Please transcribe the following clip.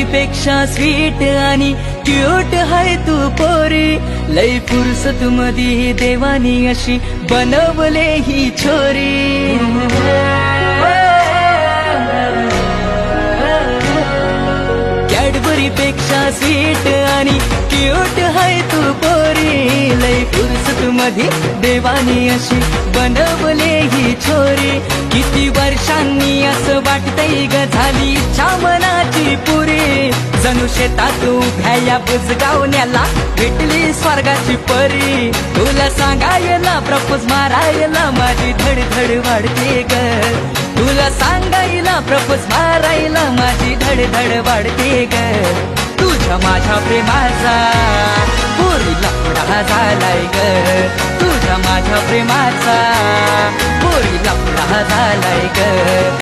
पेक्षा स्वीट आणि क्यूट हाय तू पोरी, लय फुरसत मधी देवानी अशी बनवले ही छोरी। कॅडबरी पेक्षा स्वीट आणि क्यूट हाय तू पोरी, लय फुरसत मधी देवानी अशी बनवले ही छोरी। किती वर्षांनी असं वाटतंय ग झाली इच्छा मनाची पुरी, जणू शेतात उभ्या बुजगावण्याला भेटली स्वर्गाची परी। तुला सांगायला प्रपोज मारायला माझी धडधड वाढते ग, तुला सांगायला प्रपोज मारायला माझी धडधड वाढते ग। तुझ्या माझ्या प्रेमाचा पोरीला पुढा झालाय ग, तुझ्या माझ्या प्रेमाचा पोरीला पुढा झालाय ग।